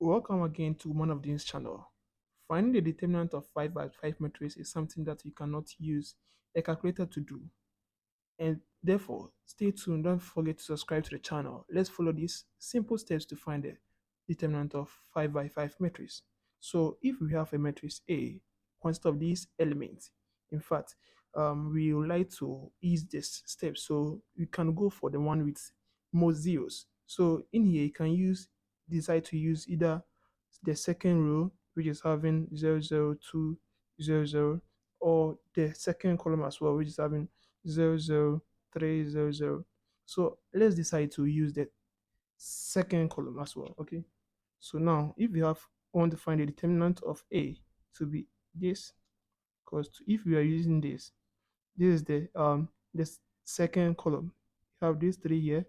Welcome again to one of these channel. Finding the determinant of 5 by 5 matrix is something that you cannot use a calculator to do. And therefore, stay tuned. Don't forget to subscribe to the channel. Let's follow these simple steps to find the determinant of 5 by 5 matrix. So if we have a matrix A consists of these elements, in fact, we would like to ease this step. So you can go for the one with more zeros. So in here, you can decide to use either the second row, which is having 002, 00, or the second column as well, which is having 00300. So let's decide to use the second column as well. Okay. So now if we want to find the determinant of A to be this, because if we are using this is the second column. You have these three here,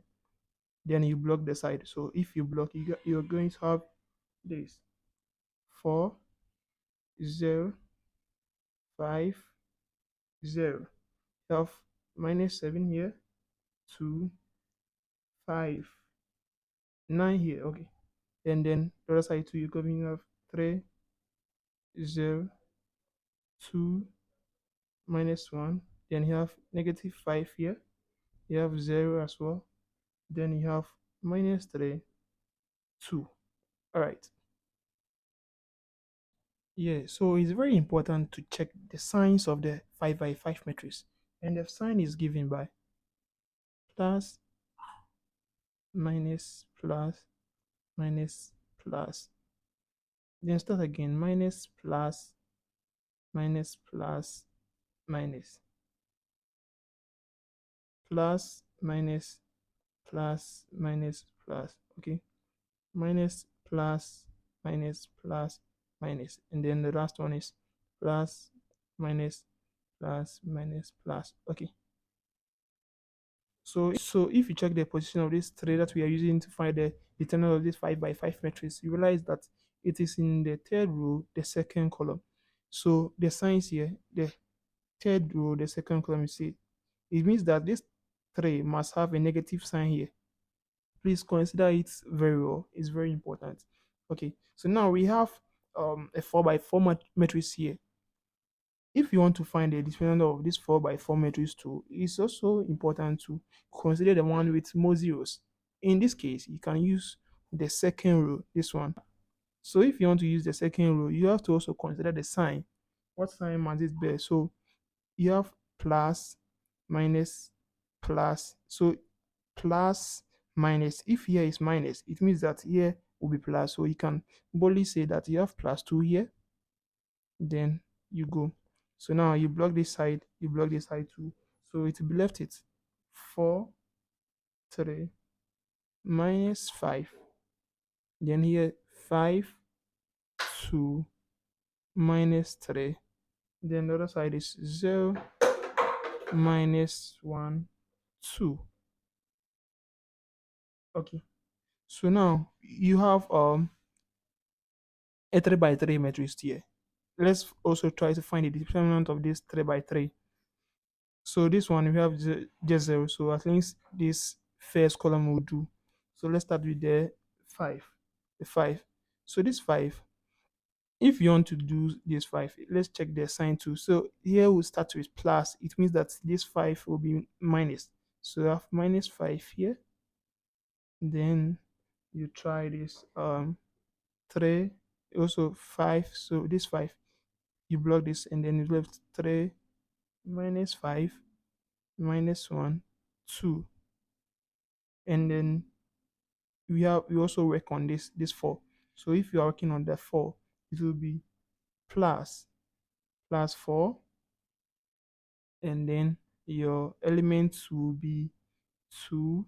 then you block the side. So if you block, you're going to have this 4 0 5 0. You have -7 here, 2 5 9 here. Okay. And then the other side too, you're going to have 3 0 2 -1. Then you have -5 here. You have 0 as well. Then you have -3 2. All right. Yeah, so it's very important to check the signs of the 5 by 5 matrix. And the sign is given by plus, minus, plus, minus, plus. Then start again, minus, plus, minus, plus, minus, plus, minus, plus, minus, plus. Okay, minus, plus, minus, plus, minus. And then the last one is plus, minus, plus, minus, plus. Okay. So if you check the position of this three that we are using to find the determinant of this 5 by 5 matrix, you realize that it is in the third row, the second column. So the signs here, the third row, the second column, you see, it means that this 3 must have a negative sign here. Please consider it very well. It's very important. Okay, so now we have a 4 by 4 matrix here. If you want to find the determinant of this 4 by 4 matrix too, it's also important to consider the one with more zeros. In this case, you can use the second row, this one. So if you want to use the second row, you have to also consider the sign. What sign must it bear? So you have plus, minus, plus. So plus, minus. If here is minus, it means that here will be plus. So you can boldly say that you have +2 here, then you go. So now you block this side, you block this side too. So it will be left it 4, 3, -5. Then here 5, 2, -3. Then the other side is 0, -1, 2. Okay. So now you have a 3 by 3 matrix here. Let's also try to find the determinant of this 3 by 3. So this one we have just 0. So at least this first column will do. So let's start with the 5. The 5. So this 5, if you want to do this 5, let's check the sign too. So here we'll start with plus. It means that this 5 will be minus. So you have -5 here. Then you try this 3, also 5. So this 5, you block this and then you left 3, -5, -1, 2. And then we also work on this 4. So if you are working on the 4, it will be plus 4, and then your elements will be 2,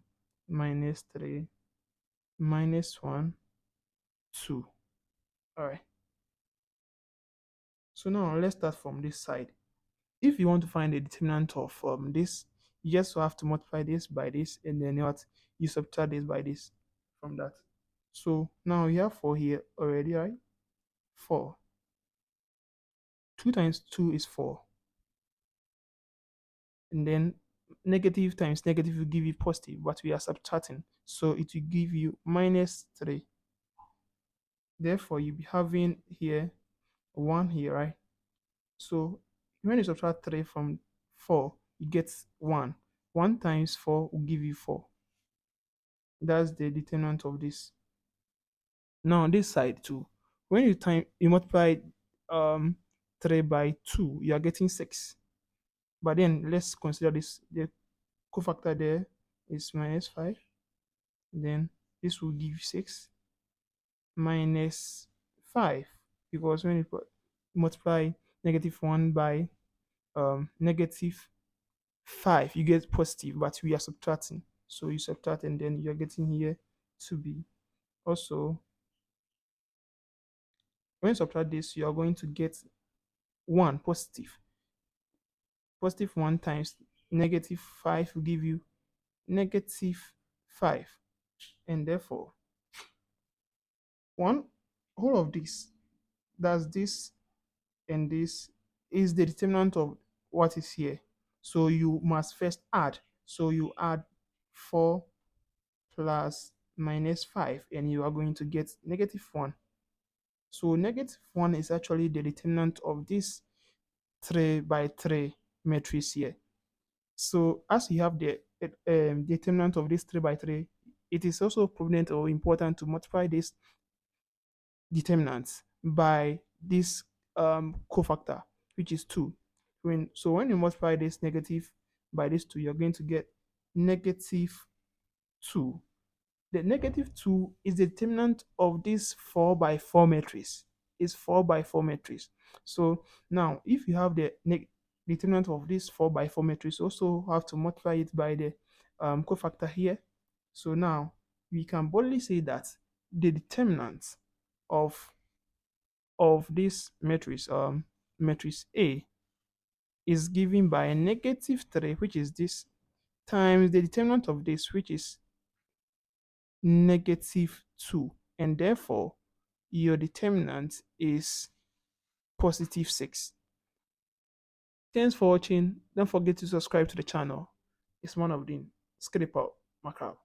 -3, -1, 2. All right. So now let's start from this side. If you want to find the determinant of this, you just have to multiply this by this, and then what, you subtract this by this from that. So now you have 4 here already, right? 4. 2 times 2 is 4. And then negative times negative will give you positive, but we are subtracting. So it will give you -3. Therefore, you'll be having here 1 here, right? So when you subtract 3 from 4, you get 1. 1 times 4 will give you 4. That's the determinant of this. Now, on this side too, when you multiply 3 by 2, you are getting 6. But then let's consider this. The cofactor there is minus 5. Then this will give 6 minus 5, because when you multiply negative 1 by negative 5, you get positive, but we are subtracting. So you subtract and then you're getting here to be. Also, when you subtract this, you are going to get 1 positive. Positive 1 times negative 5 will give you negative 5. And therefore, one whole of this, that's this and this, is the determinant of what is here. So you must first add. So you add 4 plus minus 5, and you are going to get negative 1. So negative 1 is actually the determinant of this 3 by 3 matrix here. So as you have the determinant of this 3 by 3, it is also prominent or important to multiply this determinants by this cofactor, which is 2. When you multiply this negative by this 2, you're going to get negative 2. The negative 2 is the determinant of this 4 by 4 matrix. It's 4 by 4 matrix. So now, if you have the determinant of this 4 by 4 matrix, you also have to multiply it by the cofactor here. So now, we can boldly say that the determinant of this matrix, matrix A, is given by a negative 3, which is this, times the determinant of this, which is negative 2. And therefore, your determinant is positive 6. Thanks for watching. Don't forget to subscribe to the channel. It's one of the Skip out. Macau.